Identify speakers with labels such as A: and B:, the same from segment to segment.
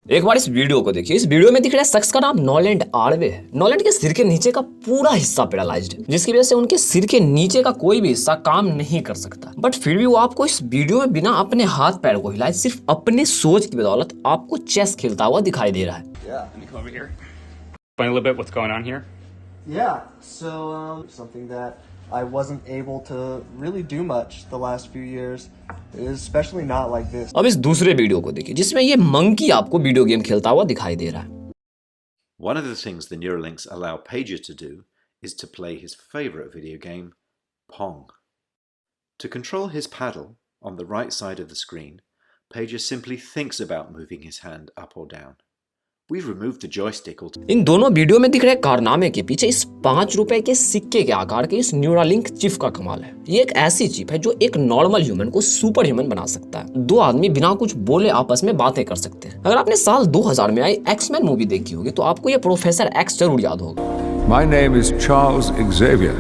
A: एक बार इस वीडियो को देखिए। इस वीडियो में दिख रहा है शख्स का नाम नॉलैंड आर्वे है। नॉलैंड के सिर के नीचे का पूरा हिस्सा पैरालाइज्ड है, जिसकी वजह से उनके सिर के नीचे का कोई भी हिस्सा काम नहीं कर सकता। बट फिर भी वो आपको इस वीडियो में बिना अपने हाथ पैर को हिलाए सिर्फ अपने सोच की बदौलत आपको चेस खेलता हुआ दिखाई दे रहा है।
B: Something that I wasn't able to really do much the last few years, especially not like this.
A: अब इस दूसरे वीडियो को देखिए जिसमें ये मंकी आपको वीडियो गेम खेलता हुआ दिखाई दे रहा है।
C: One of the things the Neuralinks allow Pager to do is to play his favorite video game, Pong. To control his paddle on the right side of the screen, Pager simply thinks about moving his hand up or down. We've removed the joystick altogether.
A: इन दोनों video में दिख रहे कारनामे के पीछे इस 5 रुपए के सिक्के के आकार के इस न्यूरालिंक चिप का कमाल है। ये एक ऐसी चिप है जो एक नॉर्मल ह्यूमन को सुपर ह्यूमन बना सकता है। दो आदमी बिना कुछ बोले आपस में बातें कर सकते हैं। अगर आपने साल 2000 में आई एक्समैन मूवी देखी होगी तो आपको ये प्रोफेसर एक्स जरूर याद होगा।
D: My name is Charles Xavier.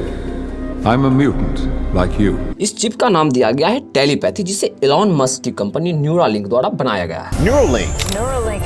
D: I'm a mutant like you.
A: इस चिप का नाम दिया गया है टेलीपैथी, जिसे इलॉन मस्क की कंपनी न्यूरालिंक द्वारा बनाया गया है।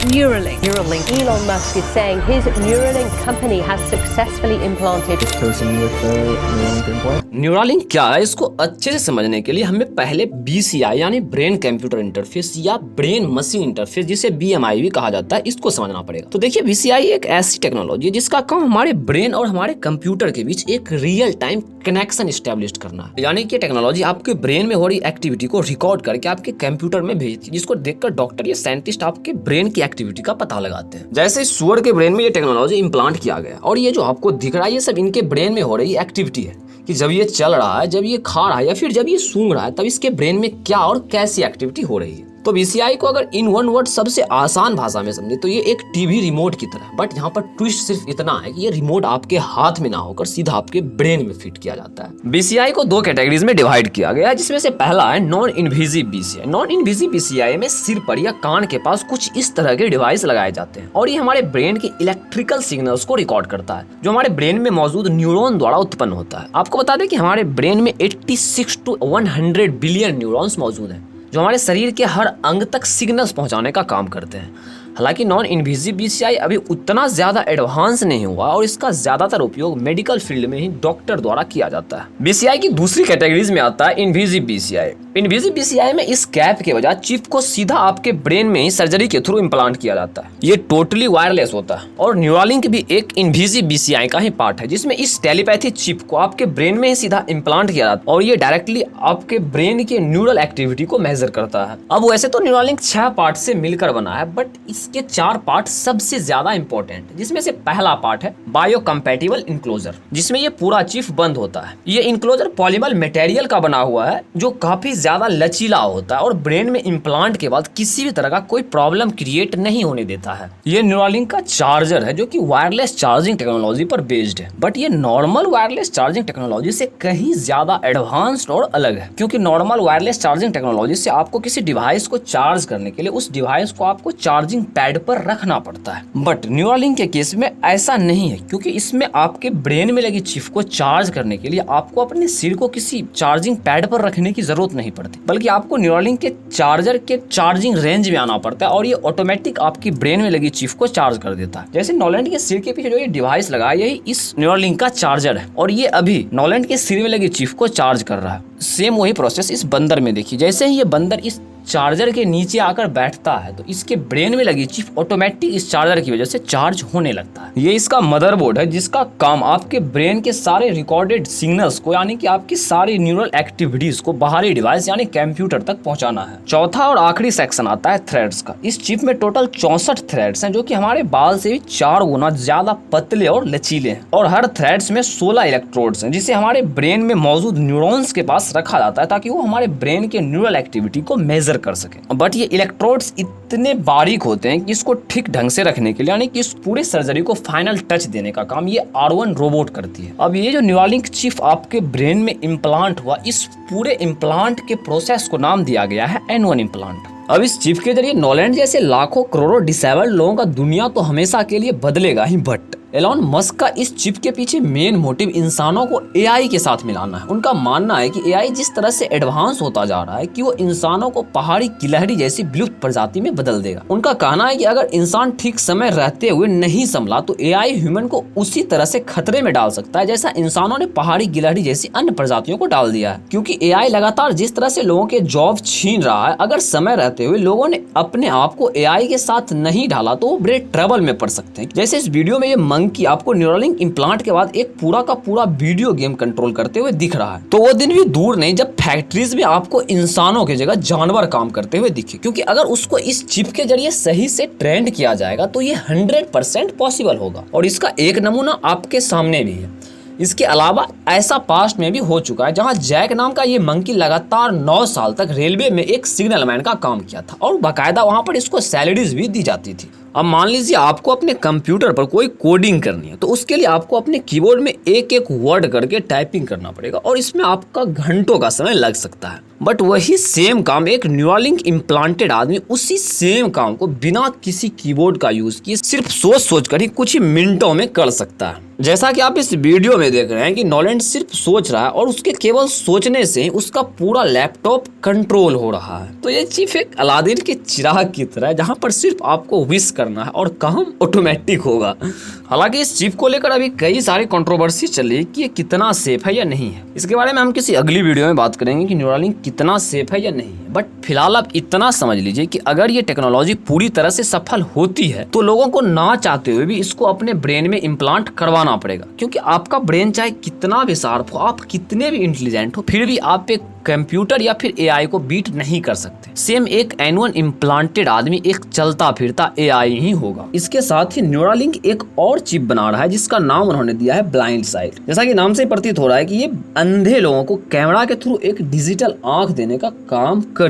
E: Neuralink. Elon Musk is saying his Neuralink company has successfully implanted this person with the Neuralink implant.
A: Neuralink क्या है, इसको अच्छे से समझने के लिए हमें पहले BCI यानी ब्रेन कंप्यूटर इंटरफेस या ब्रेन मशीन इंटरफेस, जिसे BMI भी कहा जाता है, इसको समझना पड़ेगा। तो देखिए, BCI एक ऐसी टेक्नोलॉजी है जिसका काम हमारे ब्रेन और हमारे कंप्यूटर के बीच एक रियल टाइम कनेक्शन एस्टेब्लिश करना है। यानी कि टेक्नोलॉजी आपके ब्रेन में हो रही एक्टिविटी को रिकॉर्ड करके आपके कंप्यूटर में भेजती है, जिसको देखकर डॉक्टर या साइंटिस्ट आपके ब्रेन की एक्टिविटी का पता लगाते हैं। जैसे सुअर के ब्रेन में ये टेक्नोलॉजी इम्प्लांट किया गया और ये जो आपको दिख रहा है ये सब इनके ब्रेन में हो रही एक्टिविटी है कि जब ये चल रहा है, जब ये खा रहा है या फिर जब ये सूंघ रहा है, तब इसके ब्रेन में क्या और कैसी एक्टिविटी हो रही है। तो BCI को अगर इन वन वर्ड सबसे आसान भाषा में समझे तो ये एक टीवी रिमोट की तरह। बट यहाँ पर ट्विस्ट सिर्फ इतना है कि ये रिमोट आपके हाथ में ना होकर सीधा आपके ब्रेन में फिट किया जाता है। BCI को दो कैटेगरीज में डिवाइड किया गया है, जिसमें से पहला है नॉन इन्विजिव BCI। नॉन इन्विजिव BCI में सिर पर या कान के पास कुछ इस तरह के डिवाइस लगाए जाते हैं और ये हमारे ब्रेन के इलेक्ट्रिकल सिग्नल्स को रिकॉर्ड करता है, जो हमारे ब्रेन में मौजूद न्यूरॉन द्वारा उत्पन्न होता है। आपको बता दें कि हमारे ब्रेन में 86 to 100 बिलियन न्यूरॉन्स मौजूद हैं, जो हमारे शरीर के हर अंग तक सिग्नल्स पहुंचाने का काम करते हैं। हालांकि नॉन इन्विजिव BCI अभी उतना ज्यादा एडवांस नहीं हुआ और इसका ज्यादातर उपयोग मेडिकल फील्ड में ही डॉक्टर द्वारा किया जाता है। BCI की दूसरी कैटेगरीज में आता है इन्विजिव BCI। इन्विजिव BCI में इस कैप के बजाय चिप को सीधा आपके ब्रेन में ही सर्जरी के थ्रू इम्प्लांट किया जाता है। ये टोटली वायरलेस होता है और न्यूरालिंक भी एक इन्विजिव BCI का ही पार्ट है, जिसमें इस टेलीपैथी चिप को आपके ब्रेन में ही सीधा इम्प्लांट किया जाता है और ये डायरेक्टली आपके ब्रेन के न्यूरल एक्टिविटी को मेजर करता है। अब वैसे तो न्यूरालिंक 6 पार्ट से मिलकर बना है, बट इसके 4 पार्ट सबसे ज्यादा इंपॉर्टेंट है, जिसमें से पहला पार्ट है बायो कंपैटिबल इंक्लोजर, जिसमें ये पूरा चिप बंद होता है। ये इंक्लोजर पॉलीमर मटेरियल का बना हुआ है जो काफी ज्यादा लचीला होता है और ब्रेन में इम्प्लांट के बाद किसी भी तरह का कोई प्रॉब्लम क्रिएट नहीं होने देता है। ये न्यूरालिंक का चार्जर है जो कि वायरलेस चार्जिंग टेक्नोलॉजी पर बेस्ड है, बट ये नॉर्मल वायरलेस चार्जिंग टेक्नोलॉजी से कहीं ज्यादा एडवांस्ड और अलग है, क्योंकि नॉर्मल वायरलेस चार्जिंग टेक्नोलॉजी से आपको किसी डिवाइस को चार्ज करने के लिए उस डिवाइस को आपको चार्जिंग पैड पर रखना पड़ता है। बट न्यूरालिंक के केस में ऐसा नहीं है, क्योंकि इसमें आपके ब्रेन में लगी चिप को चार्ज करने के लिए आपको अपने सिर को किसी चार्जिंग पैड पर रखने की जरूरत नहीं पड़ती, बल्कि आपको न्यूरालिंक के चार्जर के चार्जिंग रेंज में आना पड़ता है और ये ऑटोमेटिक आपकी ब्रेन में लगी चिप को चार्ज कर देता है। जैसे नॉलैंड के सिर के पीछे जो ये डिवाइस लगा है, यही इस न्यूरालिंक का चार्जर है और ये अभी नॉलैंड के सिर में लगी चिप को चार्ज कर रहा है। सेम वही प्रोसेस इस बंदर में देखिए। जैसे ही ये बंदर इस चार्जर के नीचे आकर बैठता है तो इसके ब्रेन में लगी चिप ऑटोमेटिक इस चार्जर की वजह से चार्ज होने लगता है। ये इसका मदरबोर्ड है, जिसका काम आपके ब्रेन के सारे रिकॉर्डेड सिग्नल्स को, यानी कि आपकी सारी न्यूरल एक्टिविटीज को बाहरी डिवाइस यानी कंप्यूटर तक पहुंचाना है। चौथा और आखिरी सेक्शन आता है थ्रेड्स का। इस चिप में टोटल 64 थ्रेड्स हैं, जो कि हमारे बाल से भी 4 गुना ज्यादा पतले और लचीले हैं और हर थ्रेड्स में 16 इलेक्ट्रोड्स हैं, जिसे हमारे ब्रेन में मौजूद न्यूरॉन्स के पास रखा जाता है ताकि वो हमारे ब्रेन के न्यूरल एक्टिविटी को मेजर कर सके। बट ये इलेक्ट्रोड्स इतने बारीक होते हैं कि इसको ठीक ढंग से रखने के लिए, यानी कि इस पूरे सर्जरी को फाइनल टच देने का काम ये R1 रोबोट करती है। अब ये जो न्यूरालिंक चिप आपके ब्रेन में इम्प्लांट हुआ, इस पूरे इम्प्लांट के प्रोसेस को नाम दिया गया है N1 इम्प्लांट। अब इस चिप के जरिए नॉलैंड जैसे लाखों करोड़ों डिसेबल्ड लोगों का दुनिया तो हमेशा के लिए बदलेगा ही, बट एलॉन मस्क का इस चिप के पीछे मेन मोटिव इंसानों को एआई के साथ मिलाना है। उनका मानना है कि एआई जिस तरह से एडवांस होता जा रहा है कि वो इंसानों को पहाड़ी गिलहरी जैसी विलुप्त प्रजाति में बदल देगा। उनका कहना है कि अगर इंसान ठीक समय रहते हुए नहीं संभला तो एआई ह्यूमन को उसी तरह से खतरे में डाल सकता है जैसा इंसानों ने पहाड़ी गिलहरी जैसी अन्य प्रजातियों को डाल दिया है। क्योंकि एआई लगातार जिस तरह से लोगों के जॉब छीन रहा है, अगर समय रहते हुए लोगों ने अपने आप को एआई के साथ नहीं डाला तो वो बड़े ट्रबल में पड़ सकते हैं। जैसे इस वीडियो में ये मंकी आपको न्यूरालिंक इम्प्लांट के बाद एक पूरा का पूरा वीडियो गेम कंट्रोल करते हुए दिख रहा है। तो वो दिन भी दूर नहीं जब फैक्ट्रीज में आपको इंसानों की जगह जानवर काम करते हुए दिखे, क्योंकि अगर उसको इस चिप के जरिए सही से ट्रेंड किया जाएगा तो ये 100% पॉसिबल होगा। और इसका एक नमूना आपके सामने भी है। इसके अलावा ऐसा पास्ट में भी हो चुका है जहां जैक नाम का ये मंकी लगातार 9 साल तक रेलवे में एक सिग्नल मैन का काम किया था और बाकायदा वहां पर इसको सैलरीज भी दी जाती थी। अब मान लीजिए आपको अपने कंप्यूटर पर कोई कोडिंग करनी है तो उसके लिए आपको अपने कीबोर्ड में एक एक वर्ड करके टाइपिंग करना पड़ेगा और इसमें आपका घंटों का समय लग सकता है। बट वही सेम काम एक न्यूरालिंक इम्प्लांटेड आदमी उसी सेम काम को बिना किसी कीबोर्ड का यूज किए सिर्फ सोच कर ही कुछ ही मिनटों में कर सकता है। जैसा कि आप इस वीडियो में देख रहे हैं कि नॉलैंड सिर्फ सोच रहा है और उसके केवल सोचने से ही उसका पूरा लैपटॉप कंट्रोल हो रहा है। तो ये चिप एक अलादीन के चिराग की तरह है जहां पर सिर्फ आपको विश करना है और काम ऑटोमेटिक होगा। हालांकि इस चिप को लेकर अभी कई सारी कंट्रोवर्सी चल रही है कि ये कितना सेफ है या नहीं है। इसके बारे में हम किसी अगली वीडियो में बात करेंगे कि न्यूरालिंक कितना सेफ है या नहीं है। बट फिलहाल आप इतना समझ लीजिए कि अगर ये टेक्नोलॉजी पूरी तरह से सफल होती है तो लोगों को ना चाहते हुए भी इसको अपने ब्रेन में इम्प्लांट करवाना पड़ेगा, क्योंकि आपका ब्रेन चाहे कितना भी शार्प हो, आप कितने भी इंटेलिजेंट हो, फिर भी आप एक कंप्यूटर या फिर एआई को बीट नहीं कर सकते। सेम एक N1 इम्प्लांटेड आदमी एक चलता फिरता एआई ही होगा। इसके साथ ही न्यूरालिंक एक और चिप बना रहा है जिसका नाम उन्होंने दिया है ब्लाइंड साइट। जैसा कि नाम से प्रतीत हो रहा है कि ये अंधे लोगों को कैमरा के थ्रू एक डिजिटल आंख देने का काम करे।